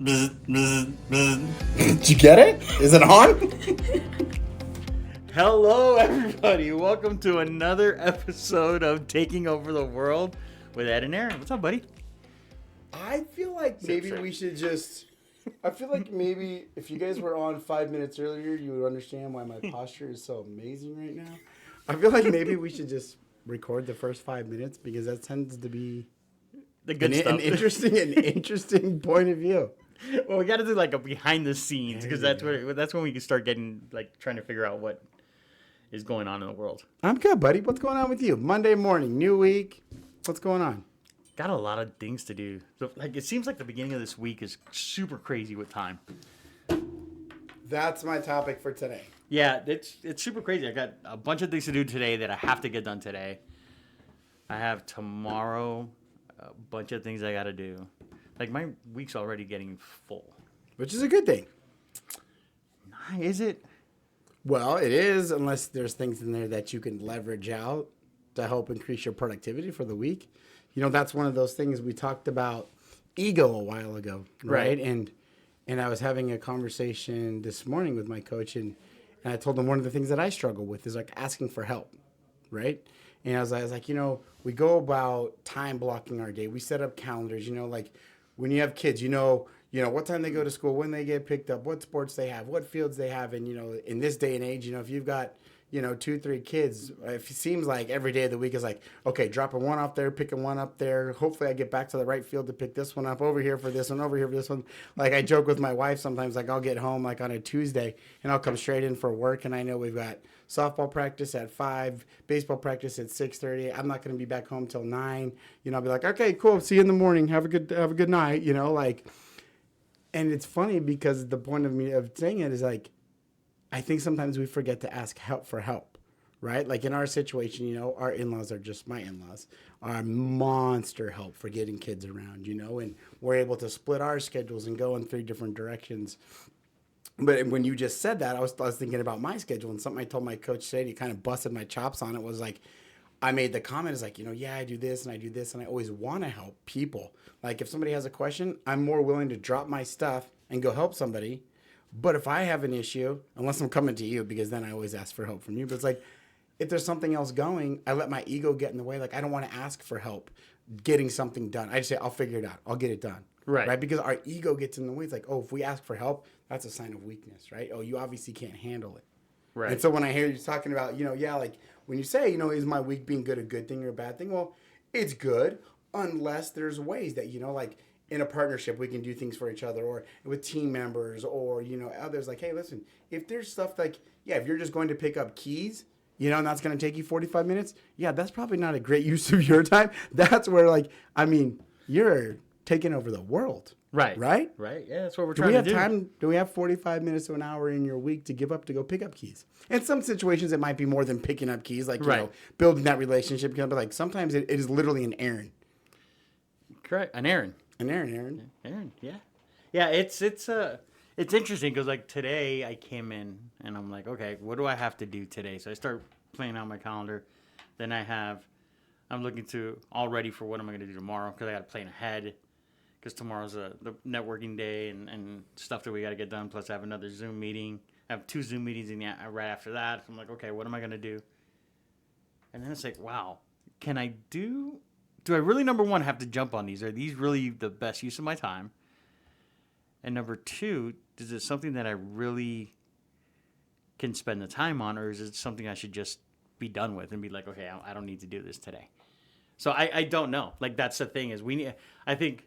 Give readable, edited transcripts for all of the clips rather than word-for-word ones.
Did you get it? Is it on? Hello, everybody. Welcome to another episode of Taking Over the World with Ed and Aaron. What's up, buddy? I feel like maybe we should just... I feel like maybe if you guys were on 5 minutes earlier, you would understand why my posture is so amazing right now. I feel like maybe we should just record the first 5 minutes because that tends to be The good stuff. an interesting point of view. Well, we got to do like a behind the scenes because that's when we can start getting like trying to figure out what is going on in the world. I'm good, buddy. What's going on with you? Monday morning, new week. What's going on? Got a lot of things to do. So, like, it seems like the beginning of this week is super crazy with time. That's my topic for today. Yeah, it's super crazy. I got a bunch of things to do today that I have to get done today. I have tomorrow a bunch of things I got to do. Like, my week's already getting full. Which is a good thing. Is it? Well, it is, unless there's things in there that you can leverage out to help increase your productivity for the week. You know, that's one of those things we talked about ego a while ago, right? And I was having a conversation this morning with my coach, and I told him one of the things that I struggle with is like asking for help, right? And I was like, you know, we go about time blocking our day. We set up calendars, you know, like when you have kids, you know what time they go to school, when they get picked up, what sports they have, what fields they have. And, you know, in this day and age, you know, if you've got, 2-3 kids, it seems like every day of the week is like, okay, dropping one off there, picking one up there. Hopefully I get back to the right field to pick this one up, over here for this one, over here for this one. Like I joke with my wife sometimes, like I'll get home like on a Tuesday and I'll come straight in for work. And I know we've got softball practice at 5, baseball practice at 6:30. I'm not going to be back home till 9. I'll be like, okay, cool. See you in the morning. Have a good night. And it's funny because the point of me of saying it is like, I think sometimes we forget to ask for help, right? Like in our situation, our in-laws are just my in-laws, are monster help for getting kids around, and we're able to split our schedules and go in 3 different directions. But when you just said that, I was thinking about my schedule, and something I told my coach today, and he kind of busted my chops on it, was like, I made the comment, is like, yeah, I do this and I do this, and I always want to help people. Like if somebody has a question, I'm more willing to drop my stuff and go help somebody. But if I have an issue, unless I'm coming to you, because then I always ask for help from you, but it's like, if there's something else going, I let my ego get in the way. Like I don't want to ask for help getting something done. I just say, I'll figure it out. I'll get it done. Right? Because our ego gets in the way. It's like, oh, if we ask for help, that's a sign of weakness, right? Oh, you obviously can't handle it. Right. And so when I hear you talking about, like when you say, is my week being good a good thing or a bad thing? Well, it's good unless there's ways that, like in a partnership, we can do things for each other, or with team members, or, others. Like, hey, listen, if there's stuff like, if you're just going to pick up keys, and that's going to take you 45 minutes. Yeah, that's probably not a great use of your time. That's where you're taking over the world. Right. Right? Right. Yeah, that's what we're trying to do. Do we have 45 minutes to an hour in your week to give up to go pick up keys? In some situations, it might be more than picking up keys, like, building that relationship. But like sometimes it is literally an errand. Correct. An errand. Aaron. Yeah. Yeah, it's interesting because like today I came in and I'm like, okay, what do I have to do today? So I start playing out my calendar. Then I'm looking to all ready for what am I going to do tomorrow because I got to plan ahead because tomorrow's the networking day and stuff that we got to get done. Plus I have another Zoom meeting. I have 2 Zoom meetings right after that. So I'm like, okay, what am I going to do? And then it's like, wow, do I really, number one, have to jump on these? Are these really the best use of my time? And number 2, is it something that I really can spend the time on, or is it something I should just be done with and be like, okay, I don't need to do this today? So I don't know. Like, that's the thing is I think,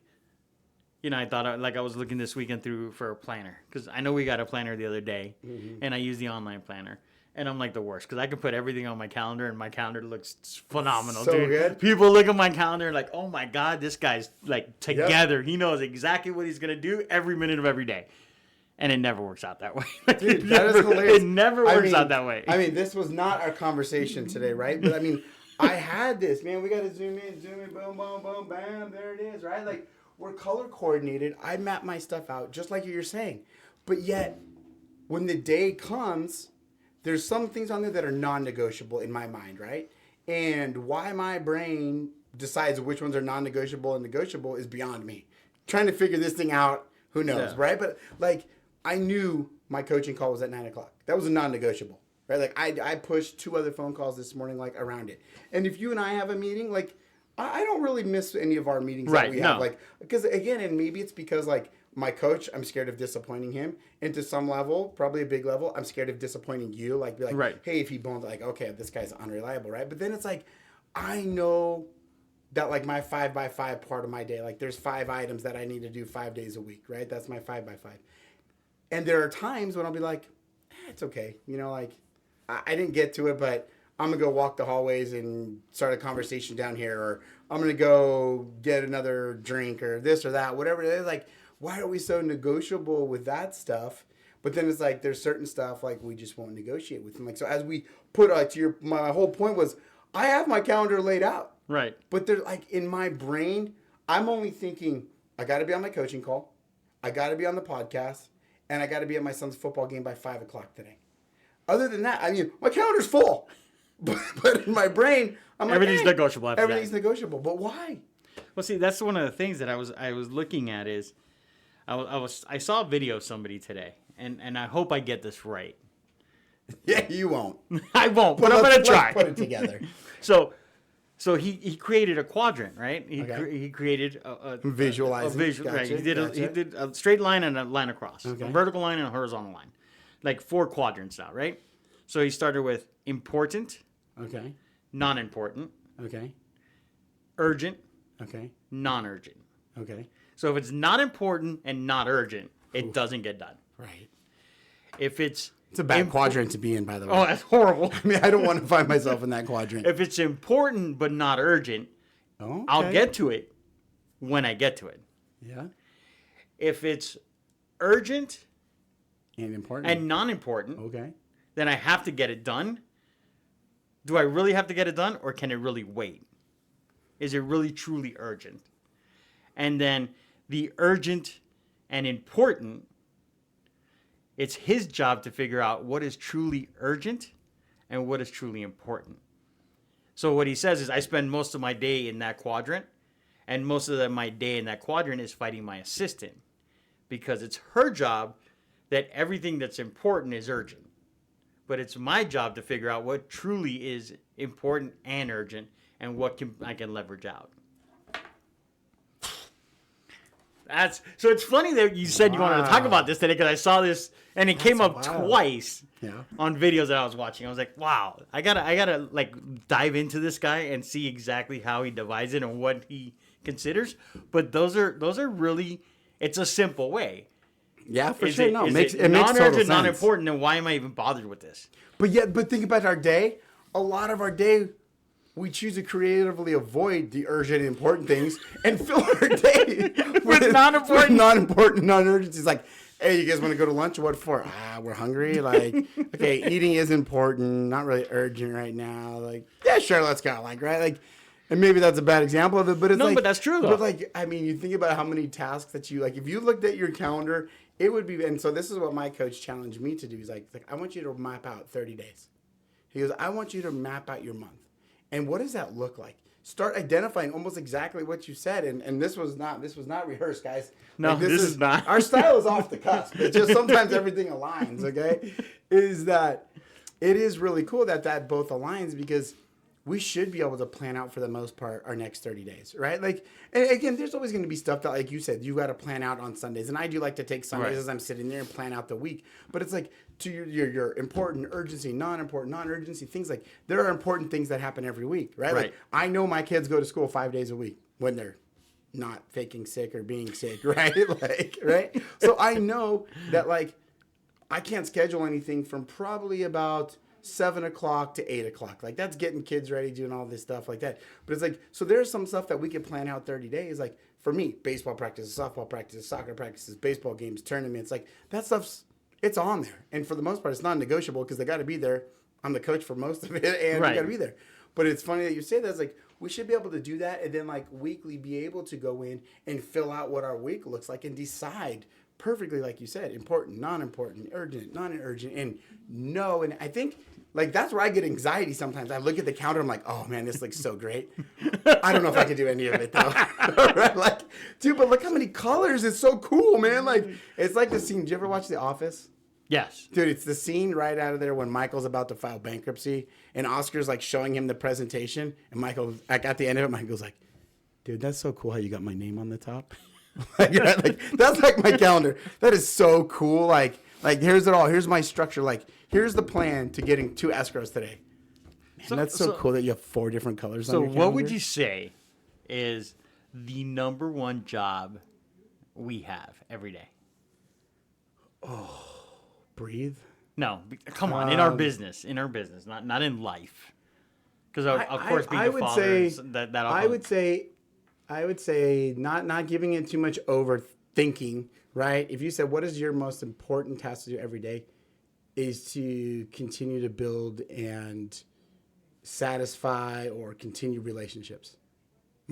I thought like I was looking this weekend for a planner because I know we got a planner the other day, and I use the online planner. And I'm like the worst because I can put everything on my calendar and my calendar looks phenomenal, so dude. Good. People look at my calendar like, oh my God, this guy's like together. Yep. He knows exactly what he's going to do every minute of every day. And it never works out that way. Dude, that is hilarious. It never works out that way. I mean, this was not our conversation today, right? But I mean, I had this, man. We got to zoom in, boom, boom, boom, bam. There it is, right? Like, we're color coordinated. I map my stuff out just like you're saying. But yet, when the day comes, there's some things on there that are non-negotiable in my mind, right? And why my brain decides which ones are non-negotiable and negotiable is beyond me. Trying to figure this thing out Who knows, Yeah. right? But like, I knew my coaching call was at 9 o'clock. That was a non-negotiable, right? Like I pushed 2 other phone calls this morning, like around it. And if you and I have a meeting, like I don't really miss any of our meetings that Right, we have, no. like because again, and maybe it's because like my coach, I'm scared of disappointing him, and to some level, probably a big level, I'm scared of disappointing you. Like be like, Right. hey, if he bones, like okay, this guy's unreliable, right? But then it's like, I know that like my 5x5 part of my day, like there's 5 items that I need to do 5 days a week, right? That's my 5x5. And there are times when I'll be like, it's okay. You know, like I didn't get to it, but I'm going to go walk the hallways and start a conversation down here, or I'm going to go get another drink or this or that, whatever it is. Like, why are we so negotiable with that stuff? But then it's like, there's certain stuff like we just won't negotiate with them. Like, so as we put my whole point was, I have my calendar laid out. Right. But there's like in my brain, I'm only thinking, I got to be on my coaching call. I got to be on the podcast. And I got to be at my son's football game by 5 o'clock today. Other than that, I mean, my calendar's full. But in my brain, I'm like, Everything's negotiable after everything's that. negotiable. But why? Well, see, that's one of the things that I was looking at is I saw a video of somebody today, and I hope I get this right. Yeah, you won't. I won't, but I'm gonna try. Let's put it together. So he created a quadrant, right? Okay. He created a Visualizing. visual. Right. Gotcha, He gotcha. did a straight line and a line across, Okay. a vertical line and a horizontal line, like 4 quadrants now, right? So he started with important, Okay. non-important, Okay. urgent, Okay. non-urgent. Okay. So if it's not important and not urgent, it doesn't get done. Right. If it's It's a bad quadrant to be in, by the way. Oh, that's horrible. I mean, I don't want to find myself in that quadrant. If it's important but not urgent, Okay. I'll get to it when I get to it. Yeah. If it's urgent And important. and non-important, Okay. then I have to get it done. Do I really have to get it done, or can it really wait? Is it really truly urgent? And then the urgent and important, it's his job to figure out what is truly urgent and what is truly important. So what he says is, I spend most of my day in that quadrant, and most of my day in that quadrant is fighting my assistant, because it's her job that everything that's important is urgent. But it's my job to figure out what truly is important and urgent, and what I can leverage out. So it's funny that you said you wanted to talk about this today, because I saw this and it came up wild. twice Yeah. on videos that I was watching. I was like, wow, I gotta like dive into this guy and see exactly how he divides it and what he considers. But those are really, it's a simple way. Yeah, for Is sure. it, No, is it makes it total non-urgent, sense. non-important, then why am I even bothered with this? But think about our day. A lot of our day, we choose to creatively avoid the urgent and important things and fill our day With non-important. non-important, non-urgencies. Like, hey, you guys want to go to lunch? What for? We're hungry. Like, okay, eating is important, not really urgent right now. Like, yeah, sure, let's go. Like, right? Like, and maybe that's a bad example of it, but it's No, like, but that's true, though. But like, I mean, you think about how many tasks that you like. If you looked at your calendar, it would be. And so this is what my coach challenged me to do. He's like, I want you to map out 30 days. He goes, I want you to map out your month. And what does that look like? Start identifying almost exactly what you said. And this was not rehearsed, guys. No, Like, this is not. Our style is off the cusp. It's just sometimes everything aligns, okay? Is that it is really cool that both aligns, because we should be able to plan out for the most part our next 30 days, right? Like, and again, there's always going to be stuff that, like you said, you got to plan out on Sundays. And I do like to take Sundays Right. as I'm sitting there and plan out the week. But it's like, to your important, urgency, non-important, non-urgency, things like, there are important things that happen every week, right? Right. Like, I know my kids go to school 5 days a week when they're not faking sick or being sick, right? Like, right? So I know that, like, I can't schedule anything from probably about 7 o'clock to 8 o'clock. Like, that's getting kids ready, doing all this stuff like that. But it's like, so there's some stuff that we can plan out 30 days. Like, for me, baseball practices, softball practices, soccer practices, baseball games, tournaments, like, that stuff's, it's on there. And for the most part, it's non-negotiable, because they got to be there. I'm the coach for most of it, and Right. you got to be there. But it's funny that you say that. It's like, we should be able to do that, and then, like, weekly be able to go in and fill out what our week looks like and decide perfectly, like you said, important, non-important, urgent, non-urgent, and no. And I think like that's where I get anxiety sometimes. I look at the counter, I'm like, oh man, this looks so great. I don't know if I can do any of it though. Right? Like, dude, but look how many colors. It's so cool, man. Like, it's like the scene. Did you ever watch The Office? Yes. Dude, it's the scene right out of there when Michael's about to file bankruptcy and Oscar's like showing him the presentation. And Michael, like at the end of it, Michael's like, dude, that's so cool how you got my name on the top. like, that's like my calendar. That is so cool. Like here's it all. Here's my structure. Like, here's the plan to getting 2 escrows today. Man, that's so cool that you have 4 different colors on your calendar. So what would you say is the number one job we have every day? Oh, breathe. No, come on. In our business, not in life. Because of course, being a father, is that I would say not giving it too much overthinking. Right? If you said, what is your most important task to do every day, is to continue to build and satisfy or continue relationships.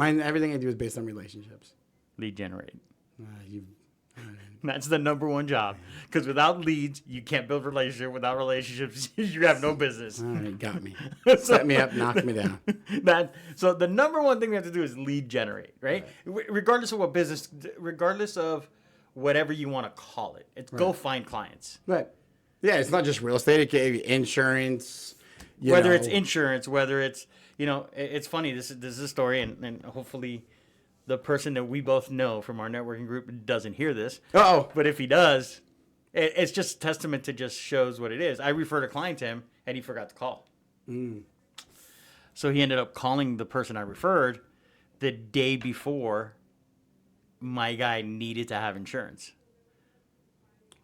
Everything I do is based on relationships. Lead generate. That's the number one job. Because without leads, you can't build relationship. Without relationships, you have no business. All right, got me. Set me up, knock me down. So the number one thing we have to do is lead generate, right? Regardless of what business, regardless of whatever you want to call it. It's go find clients. Right. Yeah, it's not just real estate. It can be insurance. Whether it's insurance, whether it's, it's funny. This is a story, and hopefully the person that we both know from our networking group doesn't hear this. Uh-oh. But if he does, it's just testament to just shows what it is. I referred a client to him, and he forgot to call. So he ended up calling the person I referred the day before my guy needed to have insurance.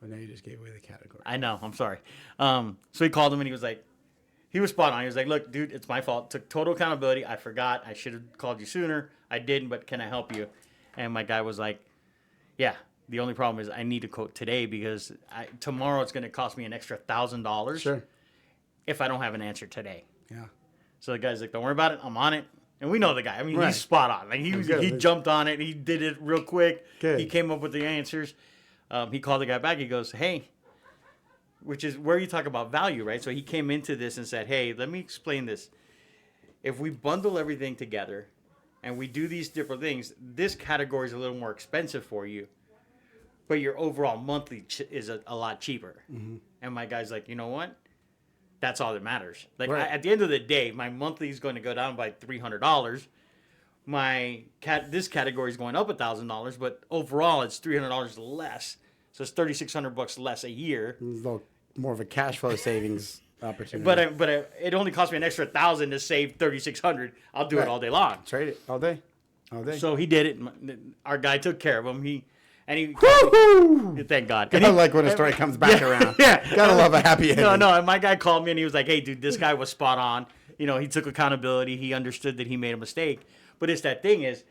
Well, now you just gave away the category. I know. I'm sorry. So he called him, and he was spot on. He was like, look, dude, it's my fault. Took total accountability. I forgot. I should have called you sooner. I didn't, but can I help you? And my guy was like, yeah, the only problem is I need a quote today because tomorrow it's going to cost me an extra $1,000 Sure. if I don't have an answer today. Yeah. So the guy's like, don't worry about it. I'm on it. And we know the guy. I mean, Right. he's spot on. Like he jumped on it. He did it real quick. Good. He came up with the answers. He called the guy back. He goes, hey, which is where you talk about value, right? So he came into this and said, hey, let me explain this. If we bundle everything together and we do these different things, this category is a little more expensive for you, but your overall monthly is a lot cheaper. Mm-hmm. And my guy's like, you know what? That's all that matters. Like right. At the end of the day, my monthly is going to go down by $300. This category is going up $1,000, but overall it's $300 less. So it's $3,600 less a year. It's a little more of a cash flow savings opportunity. But it only cost me an extra $1,000 to save $3,600. I'll do it all day long. Trade it all day. So he did it. Our guy took care of him. Woo-hoo! Thank God. I like when a story comes back around. Yeah. Gotta love a happy ending. No. And my guy called me and he was like, hey, dude, this guy was spot on. He took accountability. He understood that he made a mistake. But it's that thing is,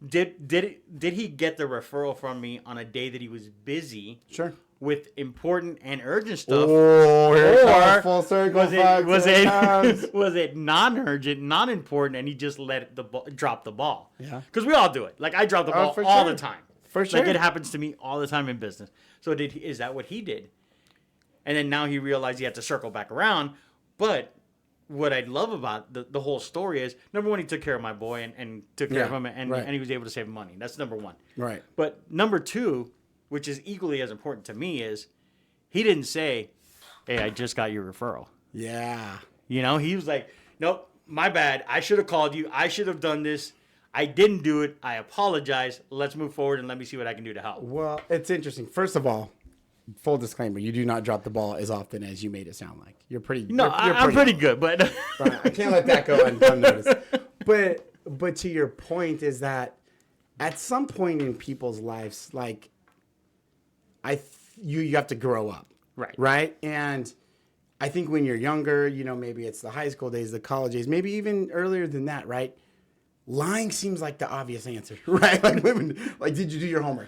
did he get the referral from me on a day that he was busy? Sure. With important and urgent stuff. Oh, here it comes full circle. Was it non-urgent, not important, and he just let drop the ball? Yeah. Because we all do it. Like I drop the ball all the time. For sure. Like it happens to me all the time in business. So is that what he did? And then now he realized he had to circle back around. But what I love about the whole story is, number one, he took care of my boy and took care of him, and he was able to save him money. That's number one. Right. But number two, which is equally as important to me, is he didn't say, hey, I just got your referral. Yeah. He was like, nope, my bad. I should have called you. I should have done this. I didn't do it. I apologize. Let's move forward and let me see what I can do to help. Well, it's interesting. First of all, full disclaimer, you do not drop the ball as often as you made it sound like. You're pretty No, I'm pretty good, but I can't let that go unnoticed. But to your point is that at some point in people's lives, like you have to grow up. Right. Right? And I think when you're younger, maybe it's the high school days, the college days, maybe even earlier than that, right? Lying seems like the obvious answer, right? Like women, like, did you do your homework?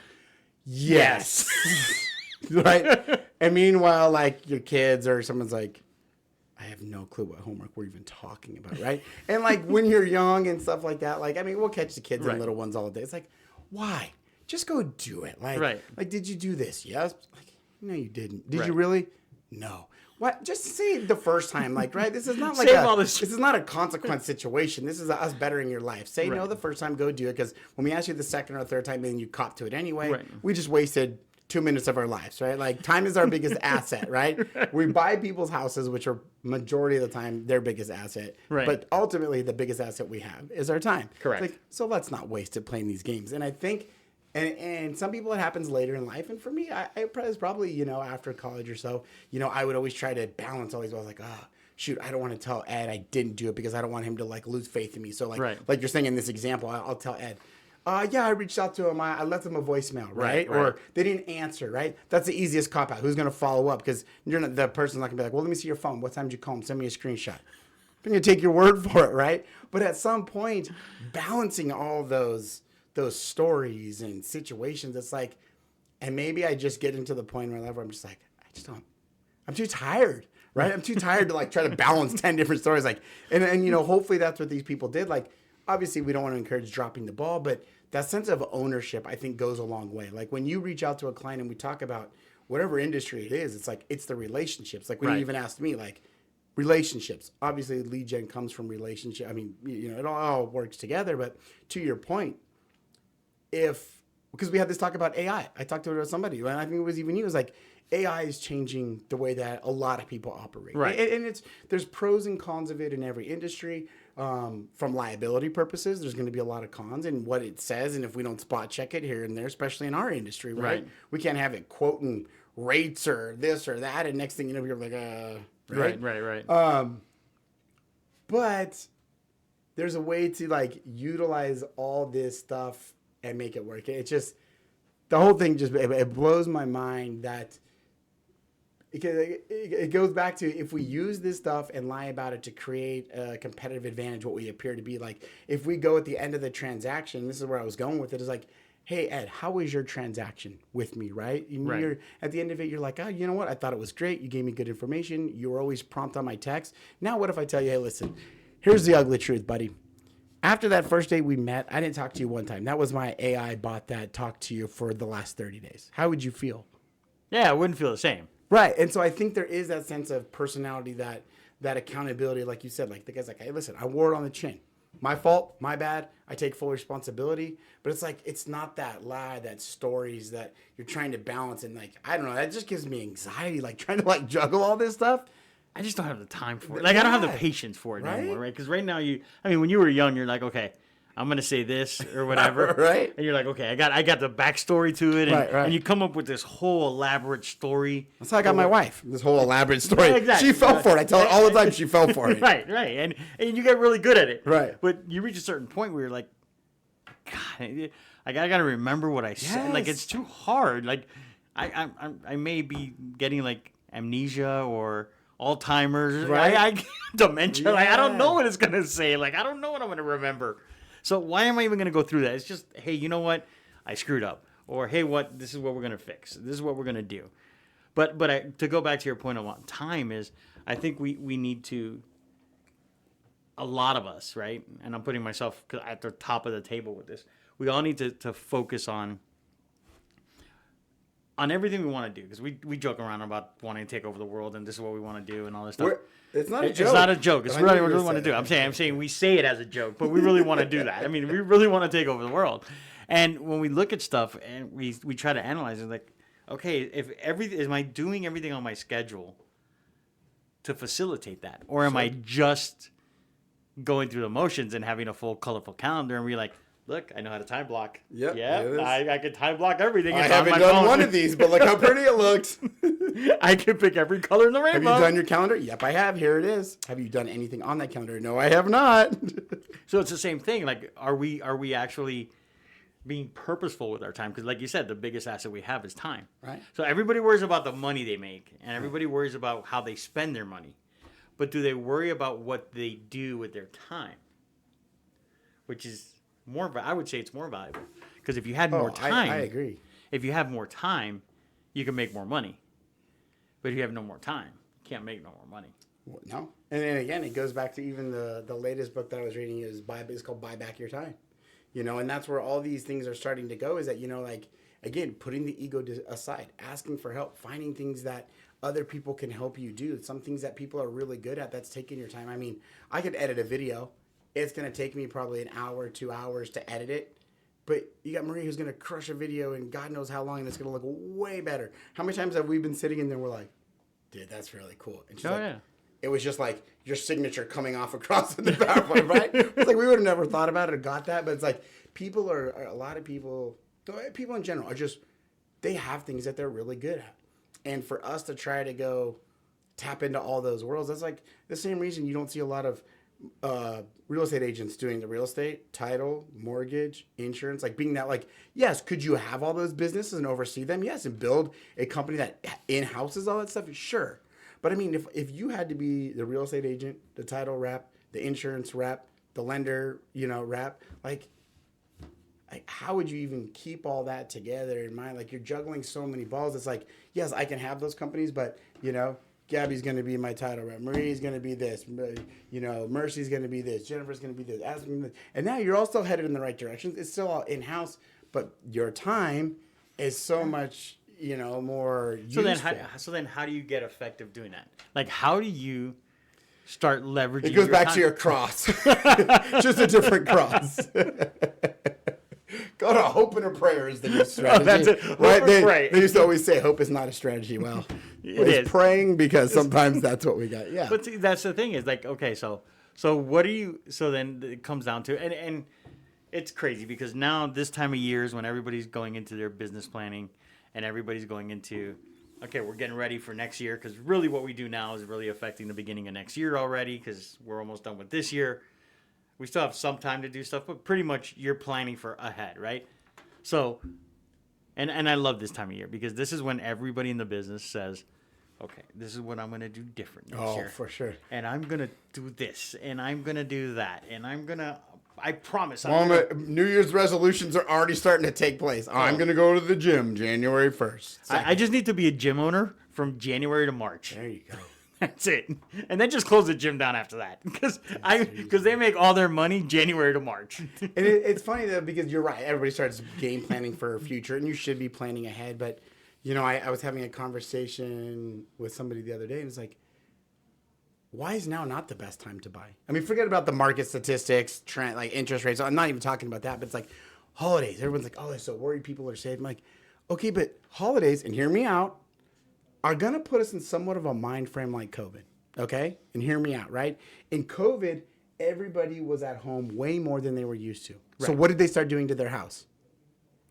Yes. Right? And meanwhile, like your kids or someone's like, I have no clue what homework we're even talking about, right? And like when you're young and stuff like that, like, I mean, we'll catch the kids and little ones all day. It's like, why? just go do it. Right. Like, did you do this? Yes. Like, no, you didn't. Did you Right. really? No. What? Just say it the first time, like, right? This is not like this is not a consequence situation. This is us bettering your life. Say no the first time, go do it. Because when we ask you the second or third time, then you cop to it anyway. We just wasted 2 minutes of our lives, right? Like, time is our biggest asset, right? We buy people's houses, which are majority of the time their biggest asset. Right. But ultimately, the biggest asset we have is our time. Correct. Like, so let's not waste it playing these games. And I think, and some people it happens later in life. And for me, I was probably, you know, after college or so, you know, I would always try to balance all these. I was like, shoot, I don't want to tell Ed I didn't do it because I don't want him to like lose faith in me. So like you're saying in this example, I'll tell Ed, yeah, I reached out to him. I left him a voicemail, right? Or they didn't answer, right? That's the easiest cop out. Who's going to follow up? Because the person's not going to be like, well, let me see your phone. What time did you call him? Send me a screenshot. I'm going to take your word for it, right? But at some point, balancing all those stories and situations, it's like, and maybe I just get into the point in my life where I'm just like, I'm too tired, right? I'm too tired to like try to balance 10 different stories. Like, and you know, hopefully that's what these people did. Like, obviously we don't want to encourage dropping the ball, but that sense of ownership, I think, goes a long way. Like when you reach out to a client and we talk about whatever industry it is, it's like, it's the relationships. Like when you even asked me, like, relationships. Obviously, lead gen comes from relationship. I mean, you know, it all works together. But to your point, because we had this talk about AI, I talked to somebody, and I think it was even you. It was like AI is changing the way that a lot of people operate, right? And there's pros and cons of it in every industry. From liability purposes, there's going to be a lot of cons in what it says, and if we don't spot check it here and there, especially in our industry, right? We can't have it quoting rates or this or that, and next thing you know, you're like, right. But there's a way to like utilize all this stuff and make it work. It's just the whole thing just it blows my mind that it goes back to if we use this stuff and lie about it to create a competitive advantage, what we appear to be. Like if we go at the end of the transaction, this is where I was going with it, is like, hey, Ed, how was your transaction with me, right? And you're, at the end of it, you're like, you know what? I thought it was great. You gave me good information. You were always prompt on my text. Now what if I tell you, hey, listen, here's the ugly truth, buddy. After that first day we met, I didn't talk to you one time. That was my AI bot that talked to you for the last 30 days. How would you feel? Yeah, I wouldn't feel the same. Right. And so I think there is that sense of personality, that accountability, like you said, like the guy's like, hey, listen, I wore it on the chin. My fault, my bad. I take full responsibility. But it's like, it's not that lie, that stories that you're trying to balance. And like, I don't know, that just gives me anxiety, like trying to like juggle all this stuff. I just don't have the time for it. Like, I don't have the patience for it anymore, right? Because right now, when you were young, you're like, okay, I'm going to say this or whatever. Right. And you're like, okay, I got the backstory to it. And, and you come up with this whole elaborate story. That's how I got my wife, this whole elaborate story. Yeah, exactly. She fell for it. I tell her all the time she fell for it. Right. And you get really good at it. Right. But you reach a certain point where you're like, God, I got to remember what I said. Like, it's too hard. Like, I may be getting, like, amnesia or Alzheimer's, right? Dementia. Like, I don't know what it's going to say. Like, I don't know what I'm going to remember. So why am I even going to go through that? It's just, hey, you know what? I screwed up. Or, hey, this is what we're going to fix. This is what we're going to do. But to go back to your point on time is, I think we need to, a lot of us, right? And I'm putting myself at the top of the table with this. We all need to focus on everything we want to do, because we joke around about wanting to take over the world and this is what we want to do and all this stuff. It's not a joke. It's not a joke. It's really what we want to do. I'm saying we say it as a joke, but we really want to do that. I mean, we really want to take over the world. And when we look at stuff and we try to analyze it, like, okay, am I doing everything on my schedule to facilitate that, or am I just going through the motions and having a full colorful calendar and we're like, look, I know how to time block. Yep. Yeah, I can time block everything. I haven't done one of these, but look how pretty it looks. I can pick every color in the rainbow. Have you done your calendar? Yep, I have. Here it is. Have you done anything on that calendar? No, I have not. So it's the same thing. Like, are we actually being purposeful with our time? Because like you said, the biggest asset we have is time. Right. So everybody worries about the money they make, and everybody worries about how they spend their money. But do they worry about what they do with their time? Which is I would say it's more valuable, because if you had more time, I agree. If you have more time, you can make more money. But if you have no more time, you can't make no more money. No, and then again, it goes back to even the latest book that I was reading is called Buy Back Your Time. And that's where all these things are starting to go is that, like, again, putting the ego aside, asking for help, finding things that other people can help you do. Some things that people are really good at that's taking your time. I mean, I could edit a video. It's going to take me probably an hour, 2 hours to edit it. But you got Marie who's going to crush a video and God knows how long, and it's going to look way better. How many times have we been sitting in there and we're like, dude, that's really cool. And she's it was just like your signature coming off across in the PowerPoint, right? It's like we would have never thought about it or got that. But it's like a lot of people in general are just, they have things that they're really good at. And for us to try to go tap into all those worlds, that's like the same reason you don't see a lot of real estate agents doing the real estate, title, mortgage, insurance, like being that, like, yes, could you have all those businesses and oversee them? Yes. And build a company that in-houses all that stuff? Sure. But I mean, if you had to be the real estate agent, the title rep, the insurance rep, the lender, rep, like how would you even keep all that together in mind? Like, you're juggling so many balls. It's like, yes, I can have those companies, but, Gabby's going to be my title rep. Marie's going to be this. Mercy's going to be this. Jennifer's going to be this. And now you're all still headed in the right direction. It's still all in-house, but your time is so much, more useful. So then how do you get effective doing that? Like, how do you start leveraging? It goes back to your cross. Just a different cross. Go to hope and a prayer is the new strategy. Oh, that's it. Right? They used to always say hope is not a strategy. Well, it's praying, because sometimes that's what we got. Yeah. But see, that's the thing is like, okay, so what do you, so then it comes down to, and it's crazy because now this time of year is when everybody's going into their business planning and everybody's going into, okay, we're getting ready for next year, because really what we do now is really affecting the beginning of next year already, because we're almost done with this year. We still have some time to do stuff, but pretty much you're planning for ahead, right? So, and I love this time of year because this is when everybody in the business says, okay, this is what I'm going to do different next year. Oh, for sure. And I'm going to do this, and I'm going to do that, and I promise. New Year's resolutions are already starting to take place. I'm going to go to the gym January 1st. I just need to be a gym owner from January to March. There you go. That's it. And then just close the gym down after that. Because they make all their money January to March. And it's funny, though, because you're right. Everybody starts game planning for a future, and you should be planning ahead. But, I was having a conversation with somebody the other day, and it's like, why is now not the best time to buy? I mean, forget about the market statistics, trend, like interest rates. I'm not even talking about that. But it's like holidays. Everyone's like, oh, they're so worried people are saving. I'm like, okay, but holidays, and hear me out, are going to put us in somewhat of a mind frame like COVID, okay? And hear me out, right? In COVID, everybody was at home way more than they were used to. Right. So what did they start doing to their house?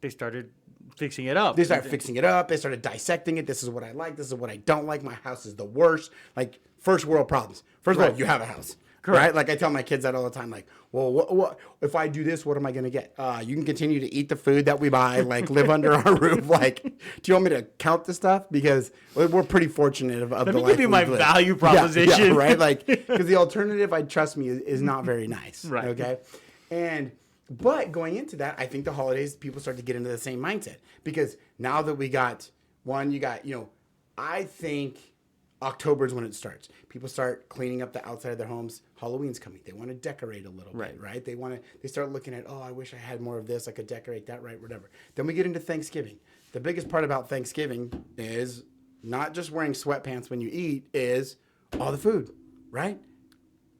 They started fixing it up. They started fixing it up. They started dissecting it. This is what I like. This is what I don't like. My house is the worst. Like, first world problems. First of all, you have a house. Correct. Right? Like, I tell my kids that all the time. Like, well, what if I do this, what am I going to get? You can continue to eat the food that we buy, like, live under our roof. Like, do you want me to count the stuff? Because we're pretty fortunate of the life. Let me give you my value proposition. Yeah, right? Like, because the alternative, trust me, is not very nice. Right. Okay? But going into that, I think the holidays, people start to get into the same mindset. Because now that we got, I think October is when it starts. People start cleaning up the outside of their homes. Halloween's coming. They want to decorate a little bit, right? They start looking at, I wish I had more of this. I could decorate that, right? Whatever. Then we get into Thanksgiving. The biggest part about Thanksgiving is not just wearing sweatpants when you eat, is all the food, right?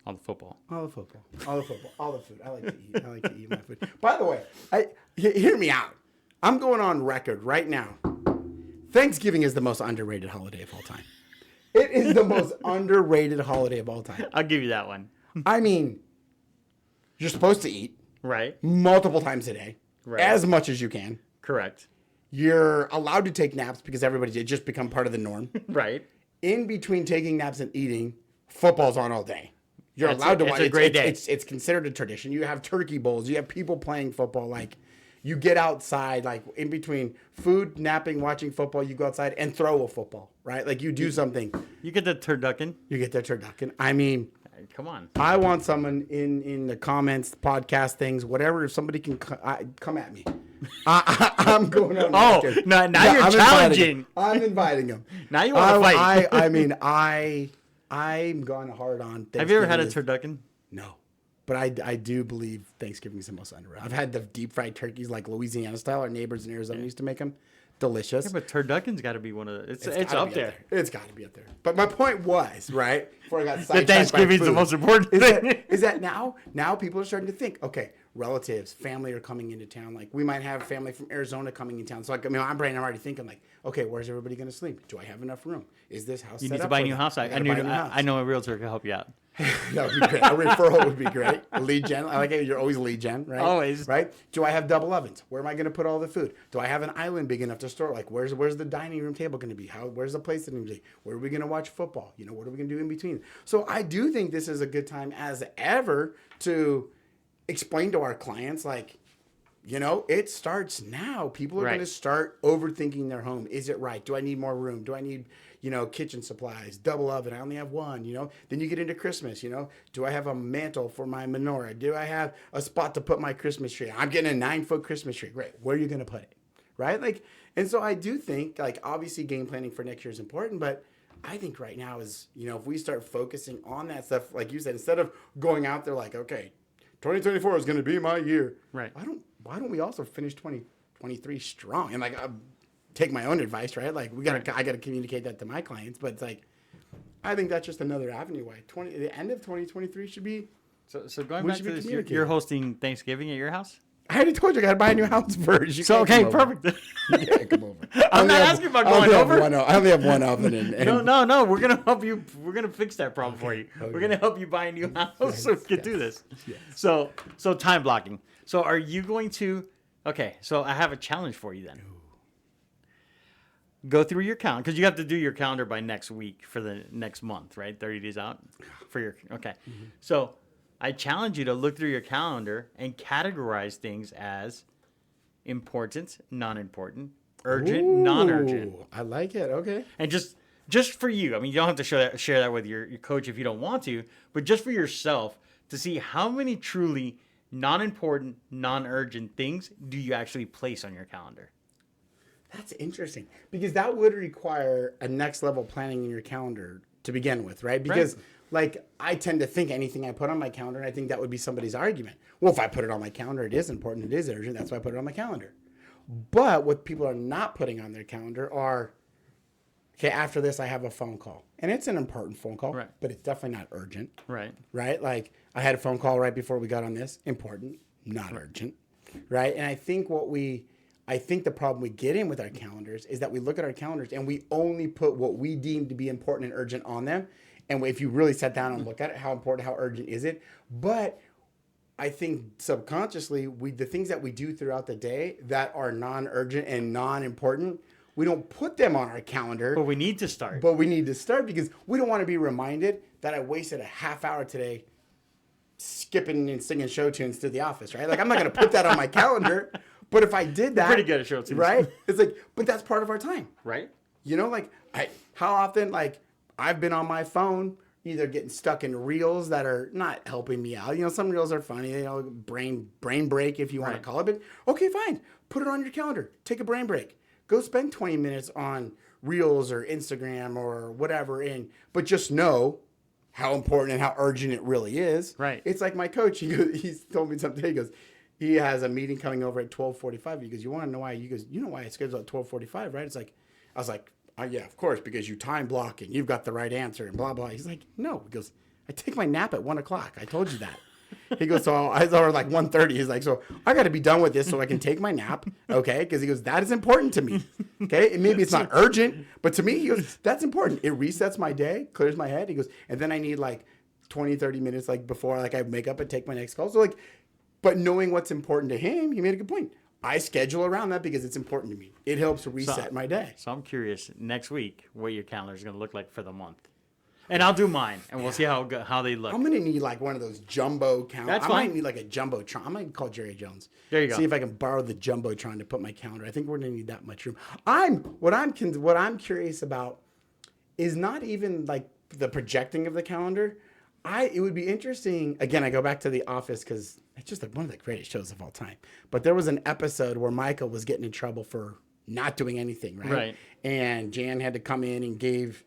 All the football. All the football. All the football. All the food. I like to eat. I like to eat my food. By the way, hear me out. I'm going on record right now. Thanksgiving is the most underrated holiday of all time. It is the most underrated holiday of all time. I'll give you that one. I mean, you're supposed to eat. Right. Multiple times a day. Right. As much as you can. Correct. You're allowed to take naps because it just become part of the norm. Right. In between taking naps and eating, football's on all day. You're allowed to watch. It's a great day. It's considered a tradition. You have turkey bowls. You have people playing football. Like, you get outside, like, in between food, napping, watching football, you go outside and throw a football, right? Like, you do something. You get the turducken. I mean, come on. I want someone in the comments, podcast things, whatever, if somebody can come at me. I'm going on. Now you're challenging. I'm inviting them. Now you want to fight. I'm going hard on things. Have you ever had a turducken? No. But I do believe Thanksgiving is the most underrated. I've had the deep fried turkeys like Louisiana style. Our neighbors in Arizona used to make them. Delicious. Yeah, but turducken's got to be one of the... It's gotta up be there. It's got to be up there. But my point was, right, before I got That sidetracked by Thanksgiving's the food, most important thing. is that now people are starting to think, okay, relatives, family are coming into town. Like, we might have family from Arizona coming in town. So, like, I mean, I'm already thinking, like, okay, where's everybody going to sleep? Do I have enough room? Is this house You set need to up buy a for new them? house. I know a realtor can help you out. That would be great. A referral would be great. Lead gen. I like it. You're always lead gen, right? Always. Right? Do I have double ovens? Where am I going to put all the food? Do I have an island big enough to store? Like, where's the dining room table going to be? Where's the place going to be? Where are we going to watch football? You know, what are we going to do in between? So I do think this is a good time as ever to explain to our clients, like, you know, it starts now. People are going to start overthinking their home. Is it right? Do I need more room? Do I need, you know, kitchen supplies, double oven? I only have one, you know. Then you get into Christmas, you know. Do I have a mantle for my menorah? Do I have a spot to put my Christmas tree? I'm getting a 9-foot Christmas tree. Great. Where are you going to put it? Right? Like, and so I do think, like, obviously game planning for next year is important, but I think right now is, you know, if we start focusing on that stuff, like you said, instead of going out there like, okay, 2024 is going to be my year. Right. Why don't we also finish 2023 strong? And like, take my own advice, right? Like, I gotta communicate that to my clients. But it's like, I think that's just another avenue. Why the end of 2023 should be. So going back to this, you're hosting Thanksgiving at your house. I already told you I gotta buy a new house first. Okay, perfect. You can't come over. I'm not asking about going over. I only have one oven. And No. We're gonna help you. We're gonna fix that problem for you. Okay. We're gonna help you buy a new house so we can do this. Yes. So time blocking. So are you going to? Okay. So I have a challenge for you then. Go through your calendar because you have to do your calendar by next week for the next month, right? 30 days out for your. Okay. Mm-hmm. So I challenge you to look through your calendar and categorize things as important, non-important, urgent, non-urgent. I like it. Okay. And just for you, I mean, you don't have to share that with your coach if you don't want to, but just for yourself to see how many truly non-important, non-urgent things do you actually place on your calendar. That's interesting because that would require a next level planning in your calendar to begin with, right? Because like I tend to think anything I put on my calendar, and I think that would be somebody's argument. Well, if I put it on my calendar, it is important, it is urgent. That's why I put it on my calendar. But what people are not putting on their calendar are, okay, after this, I have a phone call. And it's an important phone call, but it's definitely not urgent. Right. Right? Like, I had a phone call right before we got on this. Important, not urgent. Right? And I think the problem we get in with our calendars is that we look at our calendars and we only put what we deem to be important and urgent on them. And if you really sat down and look at it, how important, how urgent is it? But I think subconsciously, the things that we do throughout the day that are non-urgent and non-important, we don't put them on our calendar. But we need to start. Because we don't want to be reminded that I wasted a half hour today skipping and singing show tunes to the office, right? Like, I'm not going to put that on my calendar. But if I did that... You're pretty good at show tunes. Right? It's like, but that's part of our time. Right. You know, like, how often, like, I've been on my phone either getting stuck in reels that are not helping me out. You know, some reels are funny, you know, brain break if you want to call it. But okay, fine. Put it on your calendar. Take a brain break. Go spend 20 minutes on reels or Instagram or whatever. But just know how important and how urgent it really is. Right. It's like my coach. He's told me something. He goes, he has a meeting coming over at 12:45. He goes, you want to know why? He goes, you know why it's scheduled at 12:45, right? It's like, I was like, yeah, of course, because you time block and you've got the right answer and blah, blah. He's like, no. He goes, I take my nap at 1 o'clock. I told you that. He goes, so I was over like 1:30. He's like, so I got to be done with this so I can take my nap. Okay. Because he goes, that is important to me. Okay. And maybe it's not urgent, but to me, he goes, that's important. It resets my day, clears my head. He goes, and then I need like 20, 30 minutes like before like I make up and take my next call. So like, but knowing what's important to him, he made a good point. I schedule around that because it's important to me. It helps reset my day. So I'm curious next week what your calendar is going to look like for the month. And I'll do mine, and we'll see how they look. I'm going to need like one of those jumbo calendars. That's fine. I might need like a jumbotron. I might call Jerry Jones. There you go. See if I can borrow the jumbotron to put my calendar. I think we're going to need that much room. What I'm curious about is not even like the projecting of the calendar. It would be interesting. Again, I go back to The Office because it's just like one of the greatest shows of all time. But there was an episode where Michael was getting in trouble for not doing anything, right? Right. And Jan had to come in and gave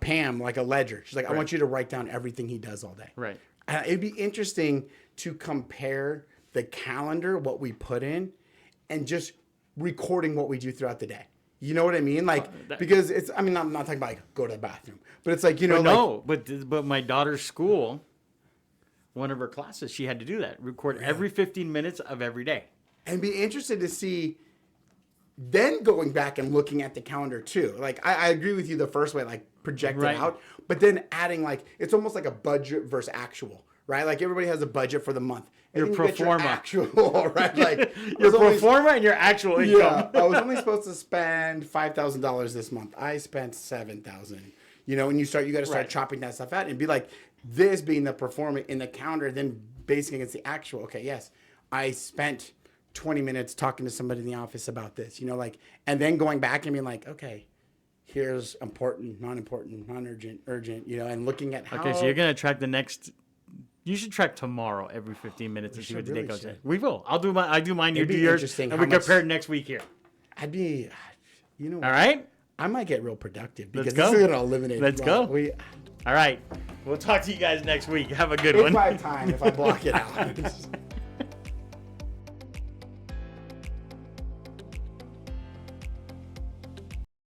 Pam like a ledger. She's like, I want you to write down everything he does all day. Right. It'd be interesting to compare the calendar, what we put in, and just recording what we do throughout the day. You know what I mean? Like, because it's, I mean, I'm not talking about like go to the bathroom, but it's like, you know, no, but my daughter's school, one of her classes, she had to do that. Record every 15 minutes of every day. And be interested to see then going back and looking at the calendar too. Like, I agree with you the first way, like project it out, but then adding like, it's almost like a budget versus actual, right? Like everybody has a budget for the month. Your pro forma. Actual, right? Like your pro forma and your actual income. Yeah, I was only supposed to spend $5,000 this month. I spent $7,000. You know, and you got to start chopping that stuff out and be like, this being the performance in the calendar, then basing against the actual. Okay, yes, I spent 20 minutes talking to somebody in the office about this, you know, like, and then going back and being like, okay, here's important, non-important, non-urgent, urgent, you know, and looking at how. Okay, so you're going to track the next. You should track tomorrow every 15 minutes and see what the day goes in. We will. I do mine, you do yours, and we compare next week here. I'd be, you know what? All right? I might get real productive because this is going to eliminate. Let's go. All right. We'll talk to you guys next week. Have a good one. It's my time if I block it out.